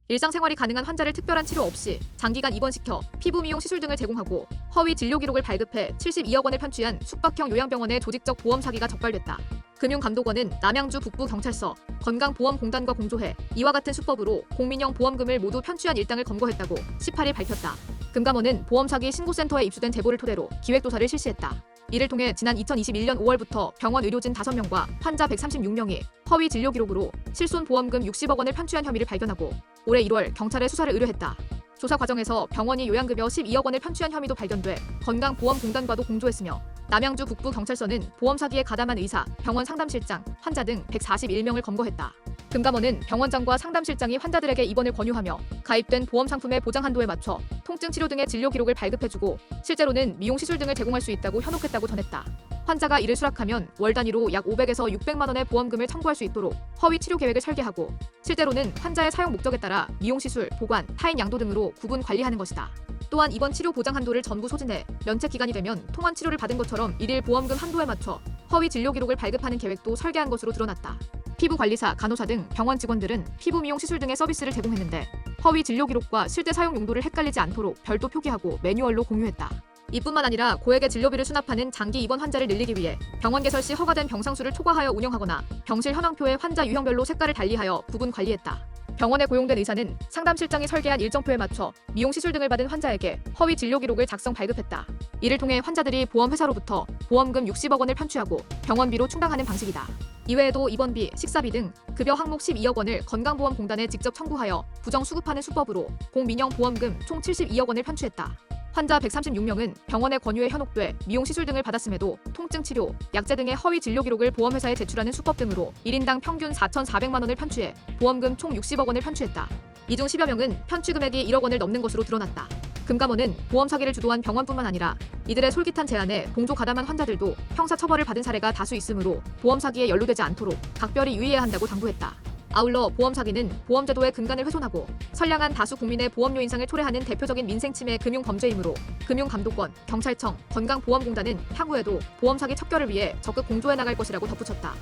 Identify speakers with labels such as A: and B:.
A: 일상생활이 가능한 환자를 특별한 치료 없이 장기간 입원시켜 피부 미용 시술 등을 제공하고 허위 진료 기록을 발급해 72억 원을 편취한 숙박형 요양병원의 조직적 보험 사기가 적발됐다. 금융감독원은 남양주 북부경찰서, 건강보험공단과 공조해 이와 같은 수법으로 공민형 보험금을 모두 편취한 일당을 검거했다고 18일 밝혔다. 금감원은 보험사기 신고센터에 입수된 제보를 토대로 기획조사를 실시했다. 이를 통해 지난 2021년 5월부터 병원 의료진 5명과 환자 136명이 허위 진료 기록으로 실손보험금 60억 원을 편취한 혐의를 발견하고 올해 1월 경찰에 수사를 의뢰했다. 조사 과정에서 병원이 요양급여 12억 원을 편취한 혐의도 발견돼 건강보험공단과도 공조했으며 남양주 북부경찰서는 보험 사기에 가담한 의사, 병원 상담실장, 환자 등 141명을 검거했다. 금감원은 병원장과 상담실장이 환자들에게 입원을 권유하며 가입된 보험 상품의 보장 한도에 맞춰 통증 치료 등의 진료 기록을 발급해주고 실제로는 미용 시술 등을 제공할 수 있다고 현혹했다고 전했다. 환자가 이를 수락하면 월 단위로 약 500에서 600만 원의 보험금을 청구할 수 있도록 허위 치료 계획을 설계하고 실제로는 환자의 사용 목적에 따라 미용 시술, 보관, 타인 양도 등으로 구분 관리하는 것이다. 또한 이번 치료 보장 한도를 전부 소진해 면책 기간이 되면 통원 치료를 받은 것처럼 일일 보험금 한도에 맞춰 허위 진료 기록을 발급하는 계획도 설계한 것으로 드러났다. 피부관리사, 간호사 등 병원 직원들은 피부 미용 시술 등의 서비스를 제공했는데 허위 진료 기록과 실제 사용 용도를 헷갈리지 않도록 별도 표기하고 매뉴얼로 공유했다. 이뿐만 아니라 고액의 진료비를 수납하는 장기 입원 환자를 늘리기 위해 병원 개설 시 허가된 병상수를 초과하여 운영하거나 병실 현황표에 환자 유형별로 색깔을 달리하여 구분 관리했다. 병원에 고용된 의사는 상담실장이 설계한 일정표에 맞춰 미용 시술 등을 받은 환자에게 허위 진료 기록을 작성 발급했다. 이를 통해 환자들이 보험회사로부터 보험금 60억 원을 편취하고 병원비로 충당하는 방식이다. 이외에도 입원비, 식사비 등 급여 항목 12억 원을 건강보험공단에 직접 청구하여 부정 수급하는 수법으로 공민형 보험금 총 72억 원을 편취했다. 환자 136명은 병원의 권유에 현혹돼 미용 시술 등을 받았음에도 통증 치료, 약제 등의 허위 진료 기록을 보험회사에 제출하는 수법 등으로 1인당 평균 4,400만 원을 편취해 보험금 총 60억 원을 편취했다. 이 중 10여 명은 편취 금액이 1억 원을 넘는 것으로 드러났다. 금감원은 보험 사기를 주도한 병원뿐만 아니라 이들의 솔깃한 제안에 공조 가담한 환자들도 형사 처벌을 받은 사례가 다수 있으므로 보험 사기에 연루되지 않도록 각별히 유의해야 한다고 당부했다. 아울러 보험 사기는 보험제도의 근간을 훼손하고 선량한 다수 국민의 보험료 인상을 초래하는 대표적인 민생침해 금융범죄이므로 금융감독원, 경찰청, 건강보험공단은 향후에도 보험 사기 척결을 위해 적극 공조해 나갈 것이라고 덧붙였다.